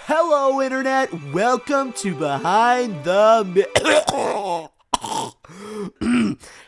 Hello, Internet! Welcome to Behind the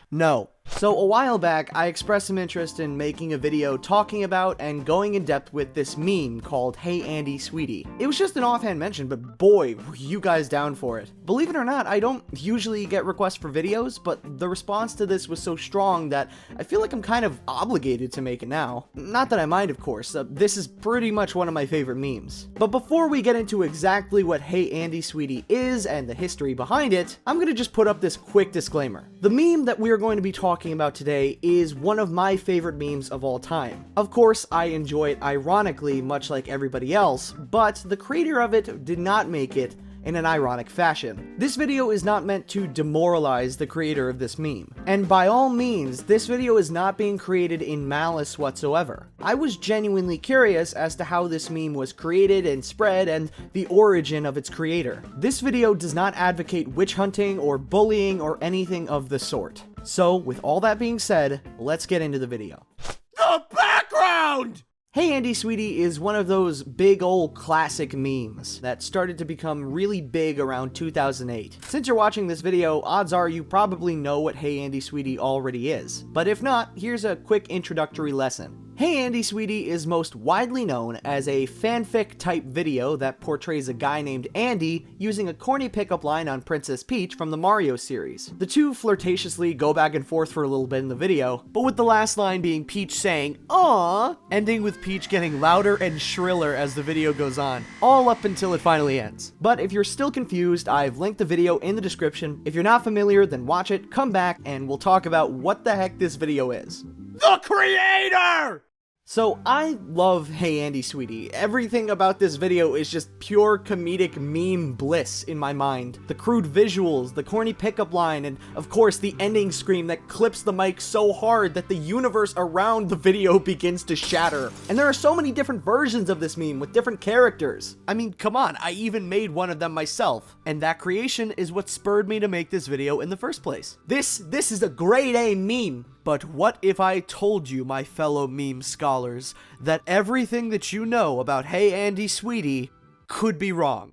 No. So a while back, I expressed some interest in making a video talking about and going in depth with this meme called Hey Andy Sweetie. It was just an offhand mention, but boy, were you guys down for it. Believe it or not, I don't usually get requests for videos, but the response to this was so strong that I feel like I'm kind of obligated to make it now. Not that I mind, of course. This is pretty much one of my favorite memes. But before we get into exactly what Hey Andy Sweetie is and the history behind it, I'm gonna just put up this quick disclaimer. The meme that we are going to be talking about today is one of my favorite memes of all time. Of course, I enjoy it ironically, much like everybody else, but the creator of it did not make it in an ironic fashion. This video is not meant to demoralize the creator of this meme. And by all means, this video is not being created in malice whatsoever. I was genuinely curious as to how this meme was created and spread and the origin of its creator. This video does not advocate witch hunting or bullying or anything of the sort. So, with all that being said, let's get into the video. The background! Hey Andy Sweetie is one of those big old classic memes that started to become really big around 2008. Since you're watching this video, odds are you probably know what Hey Andy Sweetie already is. But if not, here's a quick introductory lesson. Hey Andy Sweetie is most widely known as a fanfic type video that portrays a guy named Andy using a corny pickup line on Princess Peach from the Mario series. The two flirtatiously go back and forth for a little bit in the video, but with the last line being Peach saying, "Aww," ending with Peach getting louder and shriller as the video goes on, all up until it finally ends. But if you're still confused, I've linked the video in the description. If you're not familiar, then watch it, come back, and we'll talk about what the heck this video is. The creator! So, I love Hey Andy Sweetie. Everything about this video is just pure comedic meme bliss in my mind. The crude visuals, the corny pickup line, and of course the ending scream that clips the mic so hard that the universe around the video begins to shatter. And there are so many different versions of this meme with different characters. I mean, come on, I even made one of them myself. And that creation is what spurred me to make this video in the first place. This is a grade A meme. But what if I told you, my fellow meme scholars, that everything that you know about Hey Andy Sweetie could be wrong?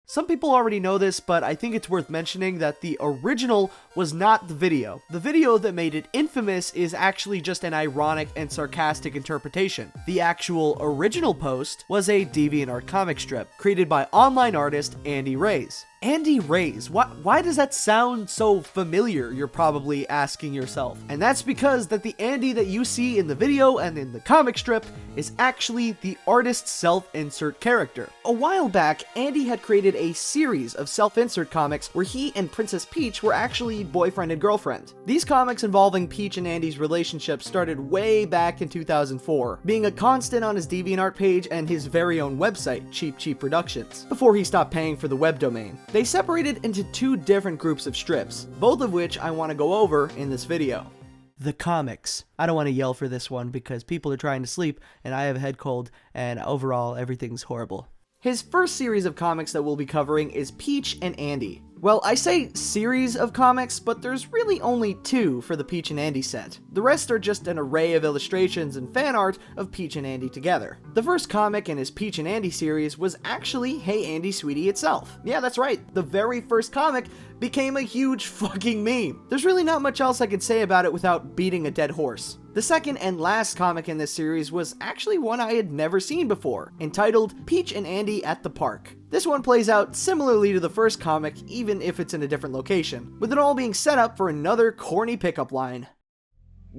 Some people already know this, but I think it's worth mentioning that the original was not the video. The video that made it infamous is actually just an ironic and sarcastic interpretation. The actual original post was a DeviantArt comic strip created by online artist Andy Reyes. Andy Reyes, why does that sound so familiar, you're probably asking yourself? And that's because that the Andy that you see in the video and in the comic strip is actually the artist's self-insert character. A while back, Andy had created a series of self-insert comics where he and Princess Peach were actually boyfriend and girlfriend. These comics involving Peach and Andy's relationship started way back in 2004, being a constant on his DeviantArt page and his very own website, Cheap Cheap Productions, before he stopped paying for the web domain. They separated into two different groups of strips, both of which I want to go over in this video. The comics. I don't want to yell for this one because people are trying to sleep and I have a head cold and overall everything's horrible. His first series of comics that we'll be covering is Peach and Andy. Well, I say series of comics, but there's really only two for the Peach and Andy set. The rest are just an array of illustrations and fan art of Peach and Andy together. The first comic in his Peach and Andy series was actually Hey Andy Sweetie itself. Yeah, that's right. The very first comic became a huge fucking meme. There's really not much else I can say about it without beating a dead horse. The second and last comic in this series was actually one I had never seen before, entitled Peach and Andy at the Park. This one plays out similarly to the first comic, even if it's in a different location, with it all being set up for another corny pickup line.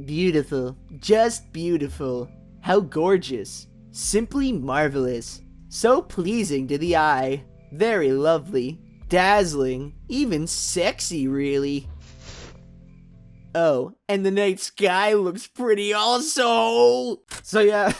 Beautiful. Just beautiful. How gorgeous. Simply marvelous. So pleasing to the eye. Very lovely. Dazzling. Even sexy, really. Oh, and the night sky looks pretty also. So yeah,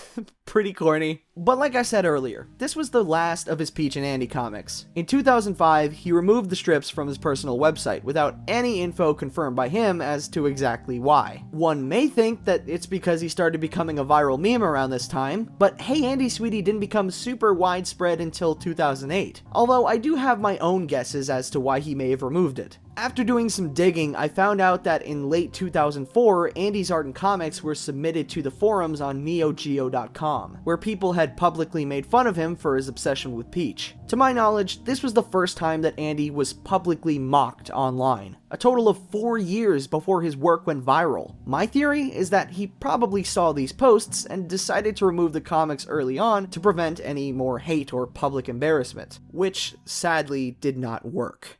pretty corny. But like I said earlier, this was the last of his Peach and Andy comics. In 2005, he removed the strips from his personal website without any info confirmed by him as to exactly why. One may think that it's because he started becoming a viral meme around this time, but Hey Andy Sweetie didn't become super widespread until 2008. Although I do have my own guesses as to why he may have removed it. After doing some digging, I found out that in late 2004, Andy's art and comics were submitted to the forums on NeoGeo.com. Saltydkdan, where people had publicly made fun of him for his obsession with Peach. To my knowledge, this was the first time that Andy was publicly mocked online, a total of 4 years before his work went viral. My theory is that he probably saw these posts and decided to remove the comics early on to prevent any more hate or public embarrassment, which sadly did not work.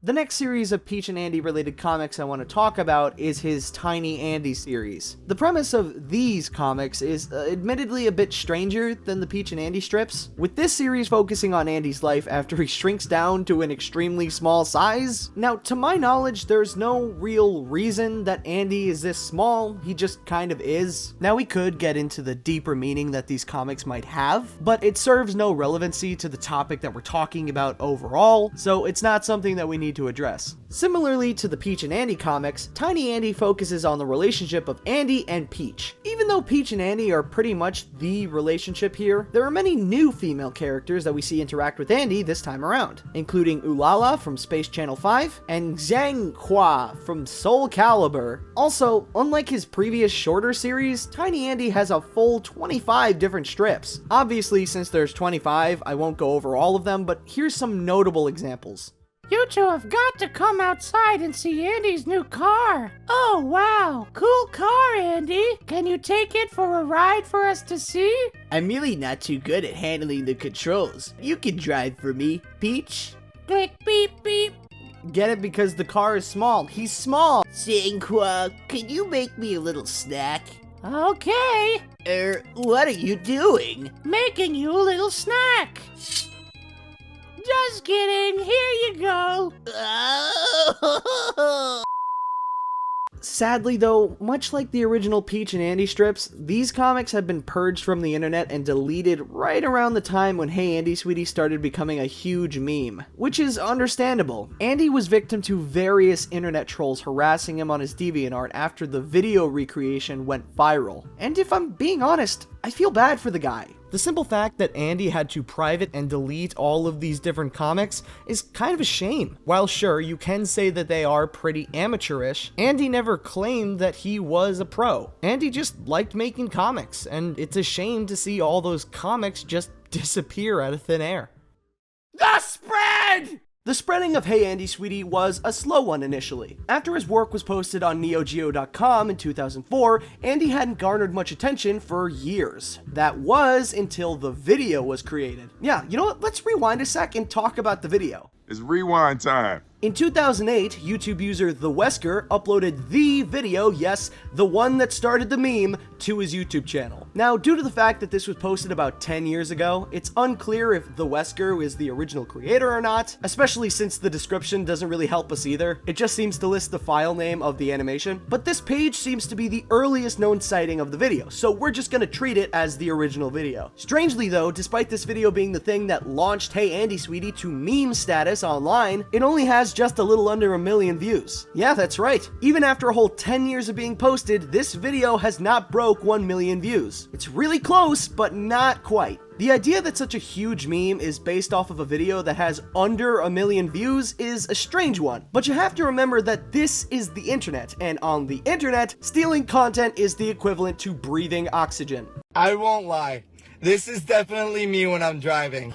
The next series of Peach and Andy related comics I want to talk about is his Tiny Andy series. The premise of these comics is admittedly a bit stranger than the Peach and Andy strips, with this series focusing on Andy's life after he shrinks down to an extremely small size. Now, to my knowledge, there's no real reason that Andy is this small, he just kind of is. Now, we could get into the deeper meaning that these comics might have, but it serves no relevancy to the topic that we're talking about overall, so it's not something that we need to address. Similarly to the Peach and Andy comics, Tiny Andy focuses on the relationship of Andy and Peach. Even though Peach and Andy are pretty much the relationship here, there are many new female characters that we see interact with Andy this time around, including Ulala from Space Channel 5 and Zhang Hua from Soul Calibur. Also, unlike his previous shorter series, Tiny Andy has a full 25 different strips. Obviously, since there's 25, I won't go over all of them, but here's some notable examples. You two have got to come outside and see Andy's new car. Oh, wow. Cool car, Andy. Can you take it for a ride for us to see? I'm really not too good at handling the controls. You can drive for me, Peach. Click, beep, beep. Get it? Because the car is small. He's small. Sanqua, can you make me a little snack? Okay. What are you doing? Making you a little snack. Just kidding. Here you go. Sadly though, much like the original Peach and Andy strips, these comics have been purged from the internet and deleted right around the time when Hey Andy Sweetie started becoming a huge meme, which is understandable. Andy was victim to various internet trolls harassing him on his DeviantArt after the video recreation went viral. And if I'm being honest, I feel bad for the guy. The simple fact that Andy had to private and delete all of these different comics is kind of a shame. While sure, you can say that they are pretty amateurish, Andy never claimed that he was a pro. Andy just liked making comics, and it's a shame to see all those comics just disappear out of thin air. The spread! The spreading of Hey Andy Sweetie was a slow one initially. After his work was posted on NeoGeo.com in 2004, Andy hadn't garnered much attention for years. That was until the video was created. Yeah, you know what? Let's rewind a sec and talk about the video. It's rewind time. In 2008, YouTube user The Wesker uploaded the video, yes, the one that started the meme, to his YouTube channel. Now, due to the fact that this was posted about 10 years ago, it's unclear if The Wesker is the original creator or not, especially since the description doesn't really help us either. It just seems to list the file name of the animation, but this page seems to be the earliest known sighting of the video, so we're just gonna treat it as the original video. Strangely though, despite this video being the thing that launched Hey Andy Sweetie to meme status online, it only has just a little under 1 million views. Yeah, that's right. Even after a whole 10 years of being posted, this video has not broke 1 million views. It's really close, but not quite. The idea that such a huge meme is based off of a video that has under 1 million views is a strange one. But you have to remember that this is the internet, and on the internet, stealing content is the equivalent to breathing oxygen. I won't lie. This is definitely me when I'm driving.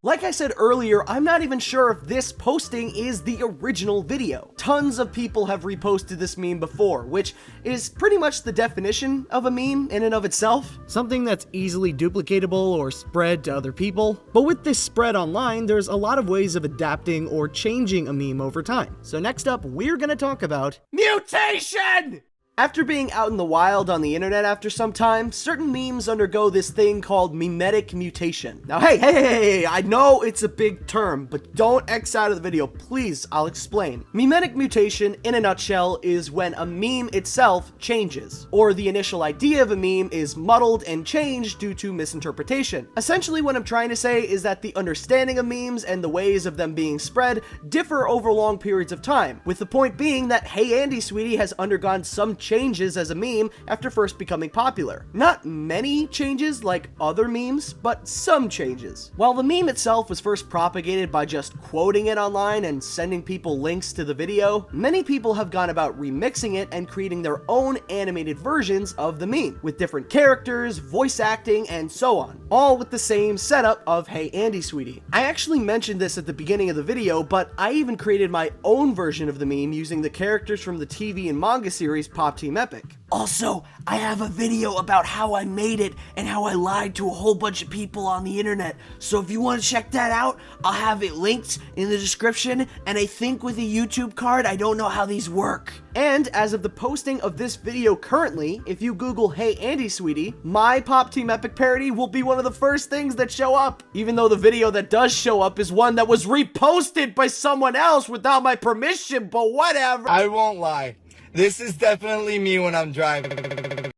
Like I said earlier, I'm not even sure if this posting is the original video. Tons of people have reposted this meme before, which is pretty much the definition of a meme in and of itself. Something that's easily duplicatable or spread to other people. But with this spread online, there's a lot of ways of adapting or changing a meme over time. So next up, we're gonna talk about mutation! After being out in the wild on the internet after some time, certain memes undergo this thing called memetic mutation. Now, hey, I know it's a big term, but don't X out of the video, please, I'll explain. Memetic mutation, in a nutshell, is when a meme itself changes, or the initial idea of a meme is muddled and changed due to misinterpretation. Essentially, what I'm trying to say is that the understanding of memes and the ways of them being spread differ over long periods of time, with the point being that Hey Andy Sweetie has undergone some changes as a meme after first becoming popular. Not many changes like other memes, but some changes. While the meme itself was first propagated by just quoting it online and sending people links to the video, many people have gone about remixing it and creating their own animated versions of the meme, with different characters, voice acting, and so on, all with the same setup of Hey Andy Sweetie. I actually mentioned this at the beginning of the video, but I even created my own version of the meme using the characters from the TV and manga series Pop Team Epic. Also, I have a video about how I made it and how I lied to a whole bunch of people on the internet. So if you want to check that out, I'll have it linked in the description. And I think with a YouTube card, I don't know how these work. And as of the posting of this video currently, if you Google Hey Andy Sweetie, my Pop Team Epic parody will be one of the first things that show up. Even though the video that does show up is one that was reposted by someone else without my permission, but whatever. I won't lie. This is definitely me when I'm driving.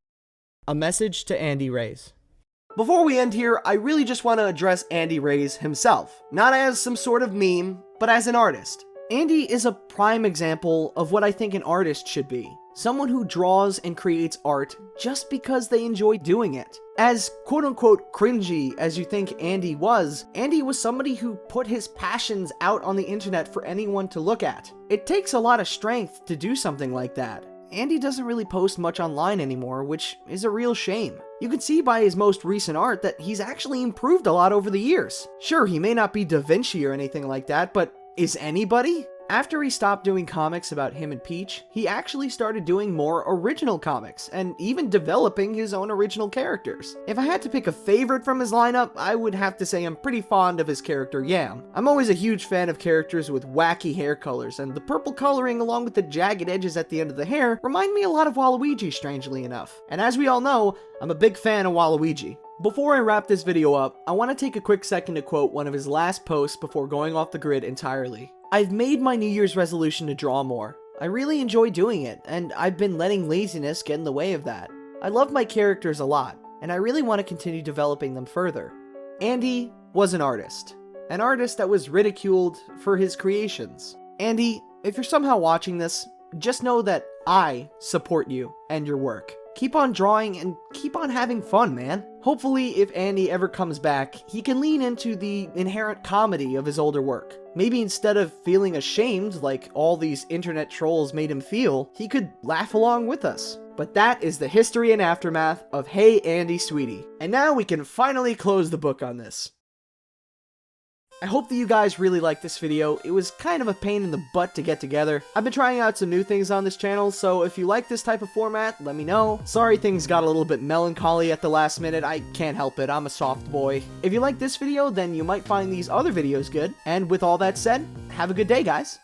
A message to Andy Reyes. Before we end here, I really just want to address Andy Reyes himself, not as some sort of meme, but as an artist. Andy is a prime example of what I think an artist should be. Someone who draws and creates art just because they enjoy doing it. As quote-unquote cringy as you think Andy was somebody who put his passions out on the internet for anyone to look at. It takes a lot of strength to do something like that. Andy doesn't really post much online anymore, which is a real shame. You can see by his most recent art that he's actually improved a lot over the years. Sure, he may not be Da Vinci or anything like that, but is anybody? After he stopped doing comics about him and Peach, he actually started doing more original comics, and even developing his own original characters. If I had to pick a favorite from his lineup, I would have to say I'm pretty fond of his character Yam. I'm always a huge fan of characters with wacky hair colors, and the purple coloring along with the jagged edges at the end of the hair remind me a lot of Waluigi, strangely enough. And as we all know, I'm a big fan of Waluigi. Before I wrap this video up, I want to take a quick second to quote one of his last posts before going off the grid entirely. I've made my New Year's resolution to draw more. I really enjoy doing it, and I've been letting laziness get in the way of that. I love my characters a lot, and I really want to continue developing them further. Andy was an artist that was ridiculed for his creations. Andy, if you're somehow watching this, just know that I support you and your work. Keep on drawing and keep on having fun, man. Hopefully, if Andy ever comes back, he can lean into the inherent comedy of his older work. Maybe instead of feeling ashamed like all these internet trolls made him feel, he could laugh along with us. But that is the history and aftermath of Hey Andy Sweetie. And now we can finally close the book on this. I hope that you guys really liked this video. It was kind of a pain in the butt to get together. I've been trying out some new things on this channel, so if you like this type of format, let me know. Sorry things got a little bit melancholy at the last minute. I can't help it. I'm a soft boy. If you like this video, then you might find these other videos good. And with all that said, have a good day, guys.